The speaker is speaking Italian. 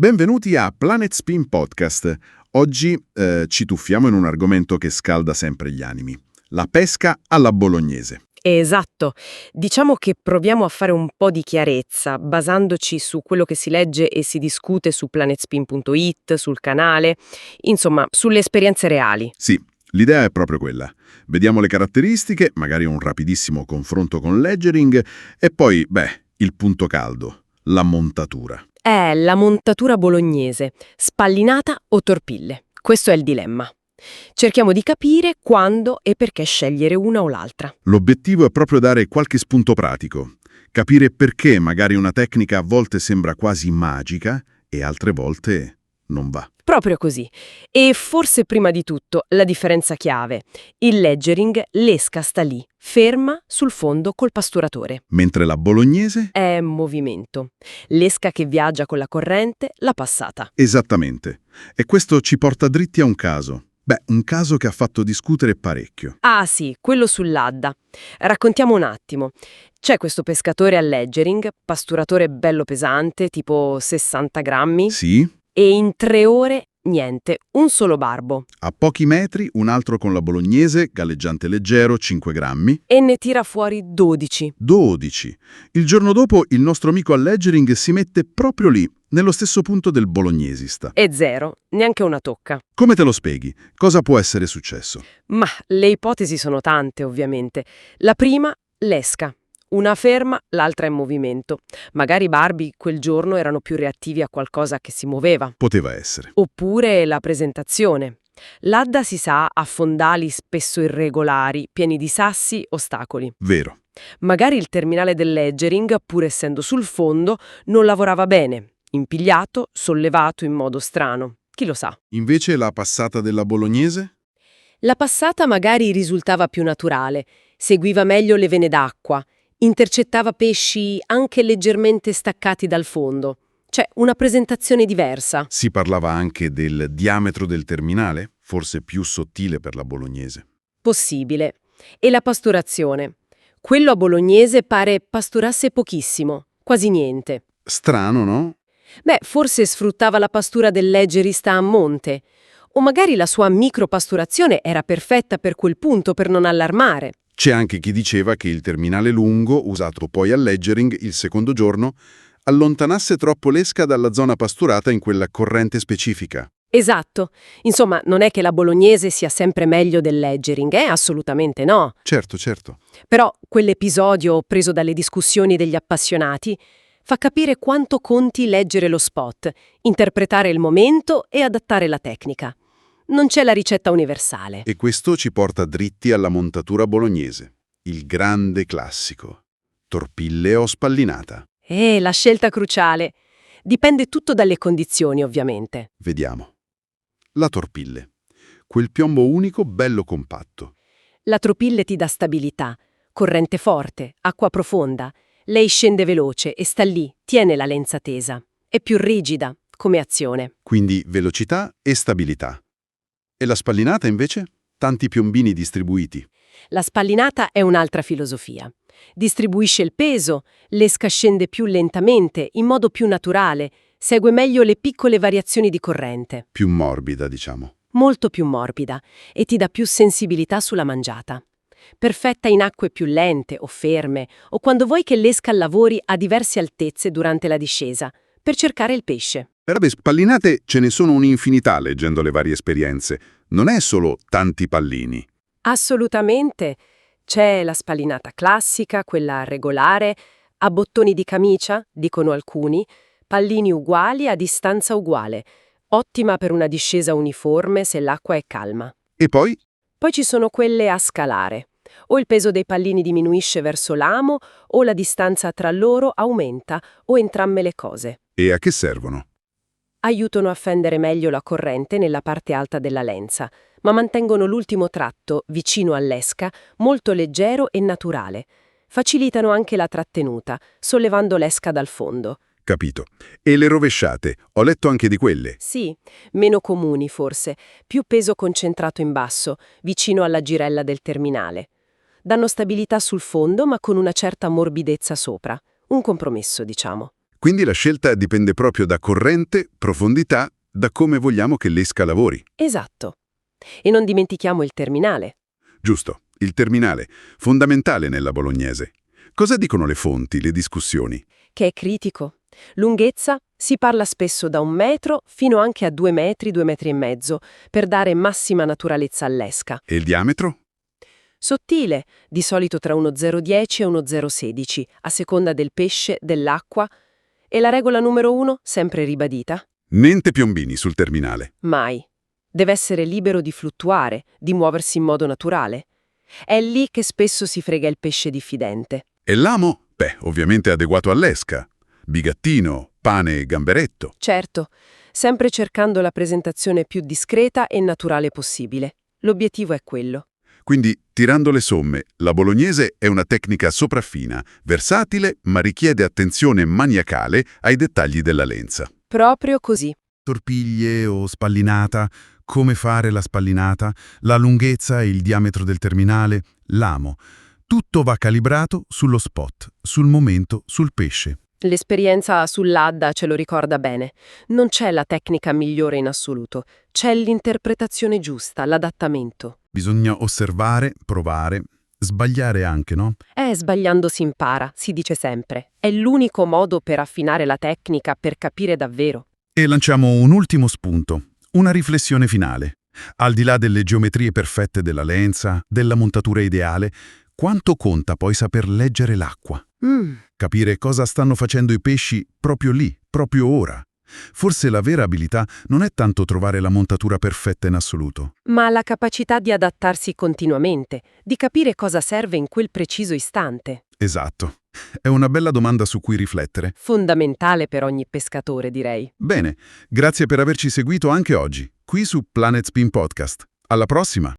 Benvenuti a Planet Spin Podcast. Oggi ci tuffiamo in un argomento che scalda sempre gli animi. La pesca alla bolognese. Esatto. Diciamo che proviamo a fare un po' di chiarezza, basandoci su quello che si legge e si discute su planetspin.it, sul canale, insomma, sulle esperienze reali. Sì, l'idea è proprio quella. Vediamo le caratteristiche, magari un rapidissimo confronto con l'Edgering e poi, il punto caldo, la montatura. È la montatura bolognese, spallinata o torpille. Questo è il dilemma. Cerchiamo di capire quando e perché scegliere una o l'altra. L'obiettivo è proprio dare qualche spunto pratico. Capire perché magari una tecnica a volte sembra quasi magica e altre volte non va. Proprio così. E forse prima di tutto la differenza chiave. Il leggering, l'esca sta lì, ferma sul fondo col pasturatore. Mentre la bolognese? È movimento. L'esca che viaggia con la corrente, la passata. Esattamente. E questo ci porta dritti a un caso. Un caso che ha fatto discutere parecchio. Ah sì, quello sull'Adda. Raccontiamo un attimo. C'è questo pescatore al leggering, pasturatore bello pesante, tipo 60 grammi, Sì, e in 3 ore, niente, un solo barbo. a pochi metri un altro con la bolognese, galleggiante leggero, 5 grammi. E ne tira fuori 12. 12. Il giorno dopo il nostro amico al leggering si mette proprio lì, nello stesso punto del bolognesista. E 0, neanche una tocca. Come te lo spieghi? Cosa può essere successo? Ma le ipotesi sono tante, ovviamente. La prima, l'esca. Una ferma, l'altra in movimento. Magari i barbi quel giorno erano più reattivi a qualcosa che si muoveva. Poteva essere. Oppure la presentazione. L'Adda, si sa, ha fondali spesso irregolari, pieni di sassi, ostacoli. Vero. Magari il terminale del leggering, pur essendo sul fondo, non lavorava bene. Impigliato, sollevato in modo strano. Chi lo sa? Invece la passata della bolognese? La passata magari risultava più naturale, seguiva meglio le vene d'acqua, intercettava pesci anche leggermente staccati dal fondo. Cioè, una presentazione diversa. Si parlava anche del diametro del terminale, forse più sottile per la bolognese. Possibile. E la pasturazione. Quello a bolognese pare pasturasse pochissimo, quasi niente. Strano, no? Forse sfruttava la pastura del leggerista a monte. O magari la sua micropasturazione era perfetta per quel punto per non allarmare. C'è anche chi diceva che il terminale lungo, usato poi al leggering il secondo giorno, allontanasse troppo l'esca dalla zona pasturata in quella corrente specifica. Esatto. Insomma, non è che la bolognese sia sempre meglio del leggering, assolutamente no. Certo, certo. Però quell'episodio, preso dalle discussioni degli appassionati, fa capire quanto conti leggere lo spot, interpretare il momento e adattare la tecnica. Non c'è la ricetta universale. E questo ci porta dritti alla montatura bolognese, il grande classico. Torpille o spallinata? La scelta cruciale. Dipende tutto dalle condizioni, ovviamente. Vediamo. La torpille. Quel piombo unico bello compatto. La torpille ti dà stabilità, corrente forte, acqua profonda. Lei scende veloce e sta lì, tiene la lenza tesa. È più rigida, come azione. Quindi velocità e stabilità. E la spallinata invece? Tanti piombini distribuiti. La spallinata è un'altra filosofia. Distribuisce il peso, l'esca scende più lentamente, in modo più naturale, segue meglio le piccole variazioni di corrente. Più morbida, diciamo. Molto più morbida e ti dà più sensibilità sulla mangiata. Perfetta in acque più lente o ferme, o quando vuoi che l'esca lavori a diverse altezze durante la discesa, per cercare il pesce. Per le spallinate ce ne sono un'infinità leggendo le varie esperienze. Non è solo tanti pallini. Assolutamente. C'è la spallinata classica, quella regolare, a bottoni di camicia, dicono alcuni, pallini uguali a distanza uguale, ottima per una discesa uniforme se l'acqua è calma. E poi? Poi ci sono quelle a scalare. O il peso dei pallini diminuisce verso l'amo, o la distanza tra loro aumenta, o entrambe le cose. E a che servono? Aiutano a fendere meglio la corrente nella parte alta della lenza, ma mantengono l'ultimo tratto, vicino all'esca, molto leggero e naturale. Facilitano anche la trattenuta, sollevando l'esca dal fondo. Capito. E le rovesciate? Ho letto anche di quelle. Sì, meno comuni forse, più peso concentrato in basso, vicino alla girella del terminale. Danno stabilità sul fondo ma con una certa morbidezza sopra. Un compromesso, diciamo. Quindi la scelta dipende proprio da corrente, profondità, da come vogliamo che l'esca lavori. Esatto. E non dimentichiamo il terminale. Giusto, il terminale, fondamentale nella bolognese. Cosa dicono le fonti, le discussioni? Che è critico. Lunghezza, si parla spesso da 1 metro fino anche a 2 metri, 2 metri e mezzo, per dare massima naturalezza all'esca. E il diametro? Sottile, di solito tra 1,010 e 1,016, a seconda del pesce, dell'acqua. E la regola numero 1, sempre ribadita? Niente piombini sul terminale. Mai. Deve essere libero di fluttuare, di muoversi in modo naturale. È lì che spesso si frega il pesce diffidente. E l'amo? Beh, ovviamente adeguato all'esca. Bigattino, pane e gamberetto. Certo, sempre cercando la presentazione più discreta e naturale possibile. L'obiettivo è quello. Quindi, tirando le somme, la bolognese è una tecnica sopraffina, versatile, ma richiede attenzione maniacale ai dettagli della lenza. Proprio così. Torpiglie o spallinata, come fare la spallinata, la lunghezza e il diametro del terminale, l'amo. Tutto va calibrato sullo spot, sul momento, sul pesce. L'esperienza sull'Adda ce lo ricorda bene. Non c'è la tecnica migliore in assoluto, c'è l'interpretazione giusta, l'adattamento. Bisogna osservare, provare, sbagliare anche, no? Sbagliando si impara, si dice sempre. È l'unico modo per affinare la tecnica, per capire davvero. E lanciamo un ultimo spunto, una riflessione finale. Al di là delle geometrie perfette della lenza, della montatura ideale, quanto conta poi saper leggere l'acqua? Capire cosa stanno facendo i pesci proprio lì, proprio ora. Forse la vera abilità non è tanto trovare la montatura perfetta in assoluto. Ma la capacità di adattarsi continuamente, di capire cosa serve in quel preciso istante. Esatto. È una bella domanda su cui riflettere. Fondamentale per ogni pescatore, direi. Bene, grazie per averci seguito anche oggi, qui su Planet Spin Podcast. Alla prossima!